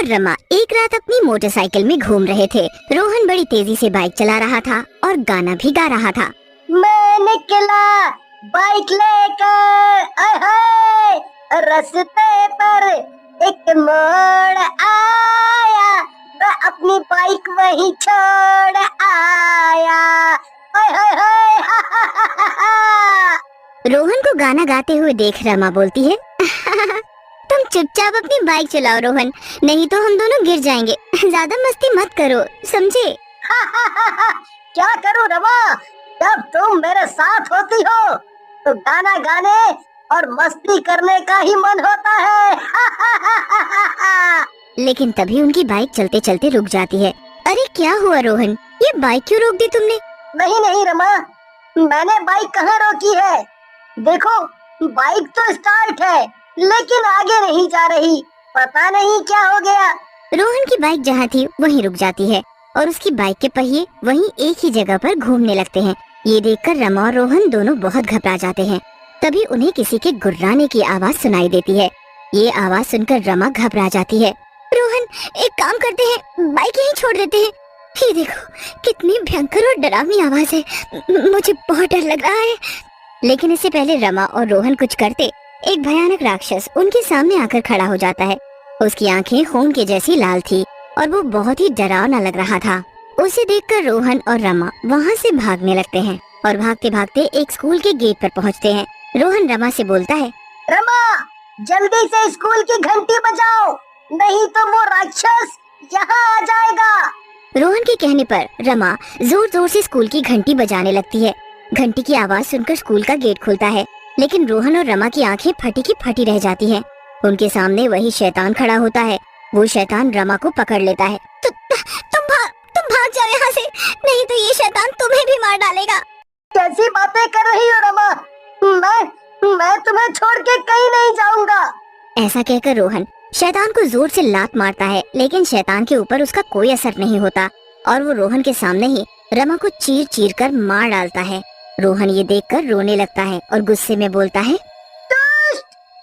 और रमा एक रात अपनी मोटरसाइकिल में घूम रहे थे। रोहन बड़ी तेजी से बाइक चला रहा था और गाना भी गा रहा था। मैं निकला बाइक लेकर, आय हाय, रास्ते पर एक मोड़ आया, मैं अपनी बाइक वहीं छोड़ आया, आय हाय हाय, हा हा हा हा हा। रोहन को गाना गाते हुए देख रमा बोलती है तुम चुपचाप अपनी बाइक चलाओ रोहन, नहीं तो हम दोनों गिर जाएंगे। ज्यादा मस्ती मत करो, समझे? क्या करूं रमा, जब तुम मेरे साथ होती हो तो गाना गाने और मस्ती करने का ही मन होता है। लेकिन तभी उनकी बाइक चलते चलते रुक जाती है। अरे क्या हुआ रोहन, ये बाइक क्यों रोक दी तुमने? नहीं नहीं रमा, मैंने बाइक कहाँ रोकी है, देखो बाइक तो स्टार्ट है लेकिन आगे नहीं जा रही, पता नहीं क्या हो गया। रोहन की बाइक जहाँ थी वहीं रुक जाती है और उसकी बाइक के पहिए वहीं एक ही जगह पर घूमने लगते हैं। ये देखकर रमा और रोहन दोनों बहुत घबरा जाते हैं। तभी उन्हें किसी के गुर्राने की आवाज सुनाई देती है। ये आवाज सुनकर रमा घबरा जाती है। रोहन, एक काम करते हैं, बाइक यहीं छोड़ देते हैं। ये देखो कितनी भयंकर और डरावनी आवाज है, मुझे बहुत डर लग रहा है। लेकिन इससे पहले रमा और रोहन कुछ करते, एक भयानक राक्षस उनके सामने आकर खड़ा हो जाता है। उसकी आंखें खून के जैसी लाल थी और वो बहुत ही डरावना लग रहा था। उसे देखकर रोहन और रमा वहाँ से भागने लगते हैं और भागते भागते एक स्कूल के गेट पर पहुँचते हैं। रोहन रमा से बोलता है, रमा जल्दी से स्कूल की घंटी बजाओ, नहीं तो वो राक्षस यहाँ आ जाएगा। रोहन के कहने पर रमा जोर जोर से स्कूल की घंटी बजाने लगती है। घंटी की आवाज सुनकर स्कूल का गेट खुलता है, लेकिन रोहन और रमा की आंखें फटी की फटी रह जाती हैं। उनके सामने वही शैतान खड़ा होता है। वो शैतान रमा को पकड़ लेता है। तुम भाग जाओ यहाँ से, नहीं तो ये शैतान तुम्हें भी मार डालेगा। कैसी बातें कर रही हो रमा, मैं तुम्हें छोड़ के कहीं नहीं जाऊंगा। ऐसा कहकर रोहन शैतान को जोर से लात मारता है, लेकिन शैतान के ऊपर उसका कोई असर नहीं होता और वो रोहन के सामने ही रमा को चीर चीर कर मार डालता है। रोहन ये देखकर रोने लगता है और गुस्से में बोलता है,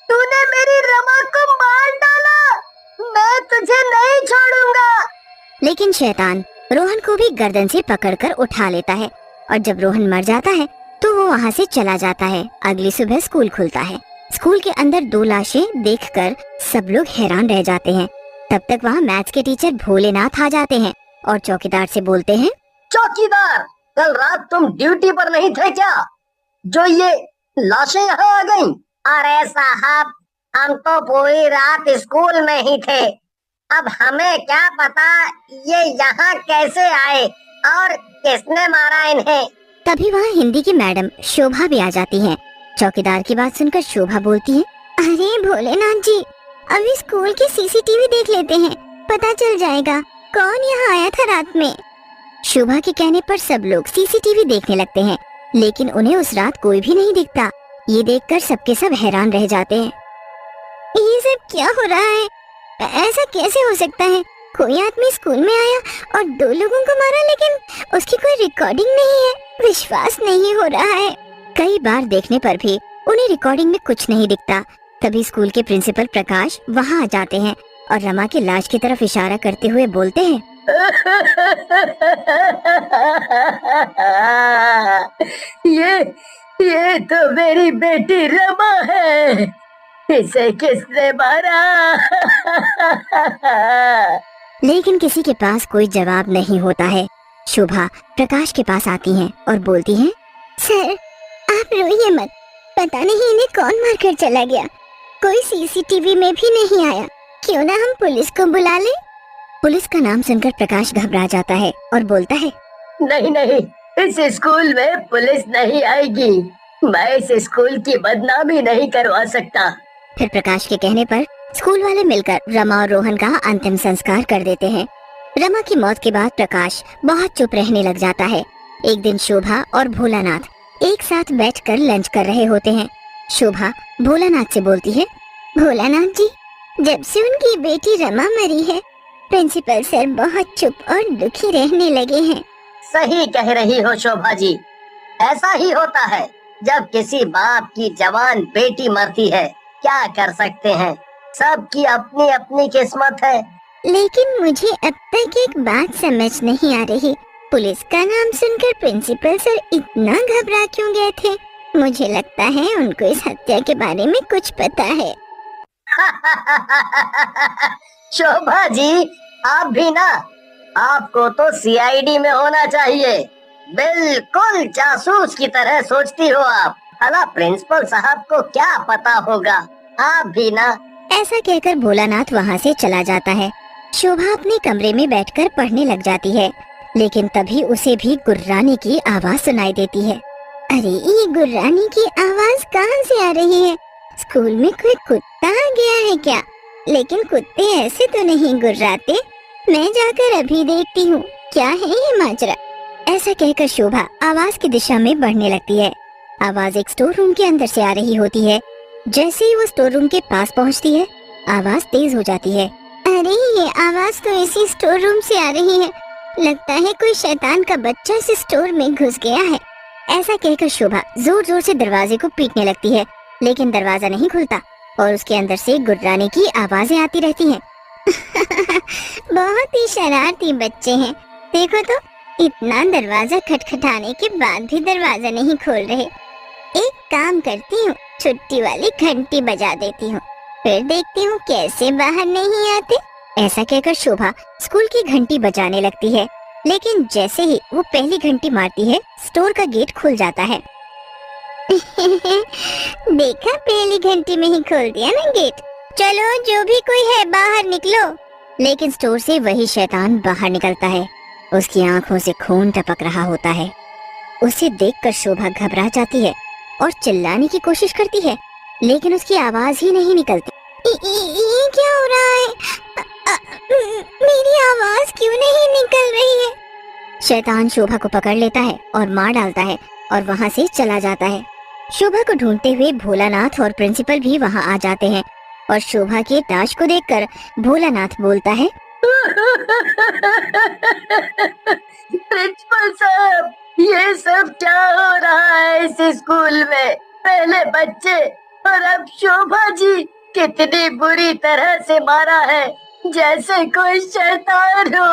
तूने मेरी रमा को मार डाला, मैं तुझे नहीं छोड़ूंगा। लेकिन शैतान रोहन को भी गर्दन से पकड़कर उठा लेता है और जब रोहन मर जाता है तो वो वहाँ से चला जाता है। अगली सुबह स्कूल खुलता है। स्कूल के अंदर 2 लाशें देखकर सब लोग हैरान रह जाते हैं। तब तक वहाँ मैथ्स के टीचर भोलेनाथ आ जाते हैं और चौकीदार से बोलते हैं, चौकीदार, कल रात तुम ड्यूटी पर नहीं थे क्या, जो ये लाशें यहाँ आ गईं? अरे साहब, हम तो पूरी रात स्कूल में ही थे, अब हमें क्या पता ये यहाँ कैसे आए और किसने मारा इन्हें। तभी वहाँ हिंदी की मैडम शोभा भी आ जाती हैं। चौकीदार की बात सुनकर शोभा बोलती है, अरे भोलेनाथ जी, अभी स्कूल की सीसीटीवी देख लेते हैं, पता चल जाएगा कौन यहाँ आया था रात में। शोभा के कहने पर सब लोग सीसीटीवी देखने लगते हैं, लेकिन उन्हें उस रात कोई भी नहीं दिखता। ये देखकर सबके सब हैरान रह जाते हैं। ये सब क्या हो रहा है, ऐसा कैसे हो सकता है? कोई आदमी स्कूल में आया और 2 लोगों को मारा, लेकिन उसकी कोई रिकॉर्डिंग नहीं है। विश्वास नहीं हो रहा है। कई बार देखने पर भी उन्हें रिकॉर्डिंग में कुछ नहीं दिखता। तभी स्कूल के प्रिंसिपल प्रकाश वहाँ आ जाते हैं और रमा की लाश की तरफ इशारा करते हुए बोलते हैं, ये तो मेरी बेटी रमा है, इसे किसने मारा? लेकिन किसी के पास कोई जवाब नहीं होता है। शोभा प्रकाश के पास आती हैं और बोलती हैं, सर आप रोइए मत, पता नहीं इन्हें कौन मारकर चला गया, कोई सीसीटीवी में भी नहीं आया, क्यों ना हम पुलिस को बुला लें? पुलिस का नाम सुनकर प्रकाश घबरा जाता है और बोलता है, नहीं नहीं, इस स्कूल में पुलिस नहीं आएगी, मैं इस स्कूल की बदनामी नहीं करवा सकता। फिर प्रकाश के कहने पर स्कूल वाले मिलकर रमा और रोहन का अंतिम संस्कार कर देते हैं। रमा की मौत के बाद प्रकाश बहुत चुप रहने लग जाता है। एक दिन शोभा और भोलानाथ एक साथ बैठकर लंच कर रहे होते हैं। शोभा भोलानाथ से बोलती है, भोलानाथ जी, जब से उनकी बेटी रमा मरी है, प्रिंसिपल सर बहुत चुप और दुखी रहने लगे हैं। सही कह रही हो शोभा जी, ऐसा ही होता है जब किसी बाप की जवान बेटी मरती है। क्या कर सकते हैं, सबकी अपनी अपनी किस्मत है। लेकिन मुझे अब तक एक बात समझ नहीं आ रही, पुलिस का नाम सुनकर प्रिंसिपल सर इतना घबरा क्यों गए थे? मुझे लगता है उनको इस हत्या के बारे में कुछ पता है। शोभा जी, आप भी ना, आपको तो सीआईडी में होना चाहिए। बिल्कुल जासूस की तरह सोचती हो आप। भला प्रिंसिपल साहब को क्या पता होगा, आप भी ना। ऐसा कहकर भोलानाथ वहाँ से चला जाता है। शोभा अपने कमरे में बैठकर पढ़ने लग जाती है, लेकिन तभी उसे भी गुर्राने की आवाज सुनाई देती है। अरे, ये गुर्राने की आवाज कहाँ से आ रही है? स्कूल में कोई कुत्ता आ गया है क्या? लेकिन कुत्ते ऐसे तो नहीं गुर्राते। मैं जाकर अभी देखती हूँ क्या है ये माजरा। ऐसा कहकर शोभा आवाज की दिशा में बढ़ने लगती है। आवाज एक स्टोर रूम के अंदर से आ रही होती है। जैसे ही वो स्टोर रूम के पास पहुंचती है, आवाज तेज हो जाती है। अरे, ये आवाज तो इसी स्टोर रूम से आ रही है। लगता है कोई शैतान का बच्चा इस स्टोर में घुस गया है। ऐसा कहकर शोभा जोर जोर से दरवाजे को पीटने लगती है, लेकिन दरवाजा नहीं खुलता और उसके अंदर से गुर्राने की आवाजें आती रहती हैं। बहुत ही शरारती बच्चे हैं। देखो तो, इतना दरवाजा खटखटाने के बाद भी दरवाजा नहीं खोल रहे। एक काम करती हूँ, छुट्टी वाली घंटी बजा देती हूँ, फिर देखती हूँ कैसे बाहर नहीं आते। ऐसा कहकर शोभा स्कूल की घंटी बजाने लगती है, लेकिन जैसे ही वो पहली घंटी मारती है, स्टोर का गेट खुल जाता है। देखा, पहली घंटी में ही खोल दिया ना गेट। चलो, जो भी कोई है बाहर निकलो। लेकिन स्टोर से वही शैतान बाहर निकलता है। उसकी आंखों से खून टपक रहा होता है। उसे देखकर शोभा घबरा जाती है और चिल्लाने की कोशिश करती है, लेकिन उसकी आवाज ही नहीं निकलती। ये क्या हो रहा है? मेरी आवाज क्यों नहीं निकल रही है? शैतान शोभा को पकड़ लेता है और मार डालता है और वहाँ से चला जाता है। शोभा को ढूंढते हुए भोलानाथ और प्रिंसिपल भी वहाँ आ जाते हैं और शोभा की लाश को देखकर भोलानाथ बोलता है, प्रिंसिपल साहब, ये सब क्या हो रहा है इस स्कूल में? पहले बच्चे और अब शोभा जी, कितनी बुरी तरह से मारा है, जैसे कोई शैतान हो।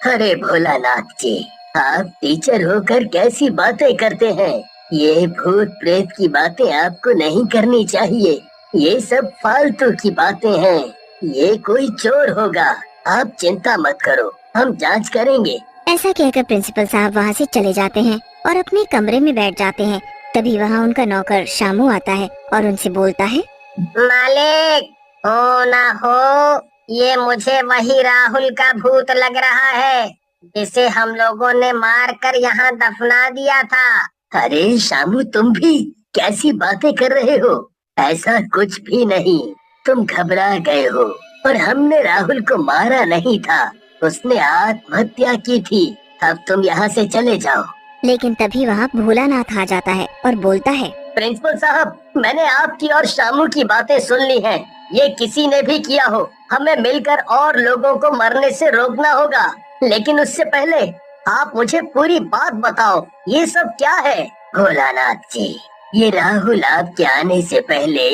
अरे भोलानाथ जी, आप टीचर होकर कैसी बातें करते हैं? ये भूत प्रेत की बातें आपको नहीं करनी चाहिए। ये सब फालतू की बातें हैं। ये कोई चोर होगा। आप चिंता मत करो, हम जांच करेंगे। ऐसा कहकर प्रिंसिपल साहब वहाँ से चले जाते हैं और अपने कमरे में बैठ जाते हैं। तभी वहाँ उनका नौकर शामू आता है और उनसे बोलता है, मालिक, हो ना हो, ये मुझे वही राहुल का भूत लग रहा है जिसे हम लोगों ने मार कर यहाँ दफना दिया था। अरे शामू, तुम भी कैसी बातें कर रहे हो? ऐसा कुछ भी नहीं, तुम घबरा गए हो और हमने राहुल को मारा नहीं था, उसने आत्महत्या की थी। अब तुम यहाँ से चले जाओ। लेकिन तभी वहाँ भोलानाथ आ जाता है और बोलता है, प्रिंसिपल साहब, मैंने आपकी और शामू की बातें सुन ली हैं। ये किसी ने भी किया हो, हमें मिलकर और लोगों को मरने से रोकना होगा। लेकिन उससे पहले आप मुझे पूरी बात बताओ, ये सब क्या है? भोलानाथ जी, ये राहुल आपके आने से पहले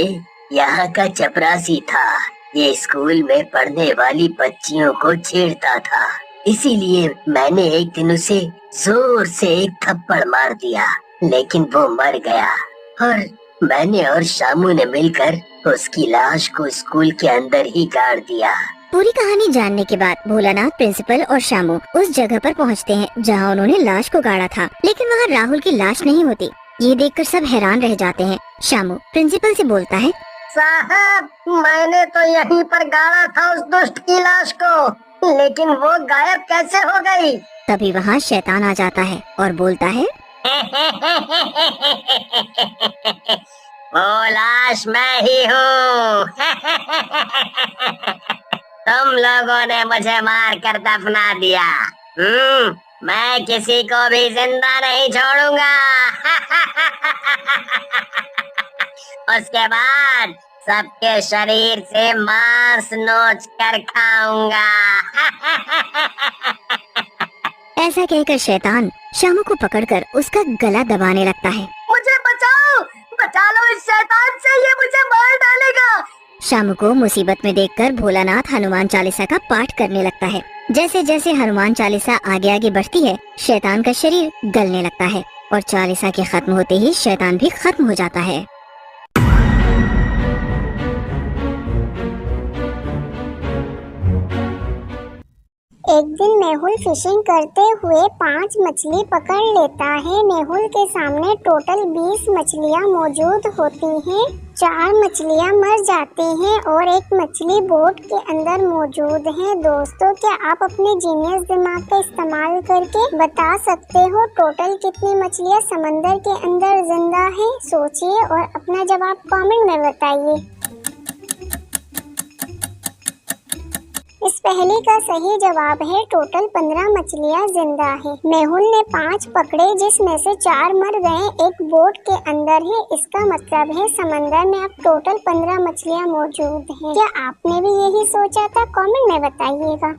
यहाँ का चपरासी था। ये स्कूल में पढ़ने वाली बच्चियों को छेड़ता था, इसीलिए मैंने एक दिन उसे जोर से एक थप्पड़ मार दिया, लेकिन वो मर गया और मैंने और शामू ने मिलकर उसकी लाश को स्कूल के अंदर ही गाड़ दिया। पूरी कहानी जानने के बाद भोलानाथ, प्रिंसिपल और शामू उस जगह पर पहुंचते हैं जहां उन्होंने लाश को गाड़ा था, लेकिन वहां राहुल की लाश नहीं होती। ये देखकर सब हैरान रह जाते हैं। शामू प्रिंसिपल से बोलता है, साहब, मैंने तो यहीं पर गाड़ा था उस दुष्ट की लाश को, लेकिन वो गायब कैसे हो गई? तभी वहाँ शैतान आ जाता है और बोलता है, वो लाश मैं ही हूँ। तुम लोगों ने मुझे मार कर दफना दिया। मैं किसी को भी जिंदा नहीं छोड़ूंगा। उसके बाद सबके शरीर से मांस नोच कर खाऊंगा। ऐसा कहकर शैतान शामू को पकड़कर उसका गला दबाने लगता है। मुझे बचाओ, बचा लो इस शैतान से, ये मुझे मार डालेगा। शामू को मुसीबत में देखकर भोलानाथ हनुमान चालीसा का पाठ करने लगता है। जैसे जैसे हनुमान चालीसा आगे आगे बढ़ती है, शैतान का शरीर गलने लगता है और चालीसा के खत्म होते ही शैतान भी खत्म हो जाता है। एक दिन मेहुल फिशिंग करते हुए 5 मछली पकड़ लेता है। मेहुल के सामने टोटल 20 मछलियाँ मौजूद होती हैं। 4 मछलियाँ मर जाती हैं और एक मछली बोट के अंदर मौजूद है। दोस्तों, क्या आप अपने जीनियस दिमाग का इस्तेमाल करके बता सकते हो टोटल कितनी मछलियाँ समंदर के अंदर जिंदा है? सोचिए और अपना जवाब कमेंट में बताइए। इस पहेली का सही जवाब है टोटल 15 मछलियाँ जिंदा है। मेहुल ने 5 पकड़े जिसमें से 4 मर गए, एक बोट के अंदर है। इसका मतलब है समंदर में अब टोटल 15 मछलियाँ मौजूद हैं। क्या आपने भी यही सोचा था? कमेंट में बताइएगा।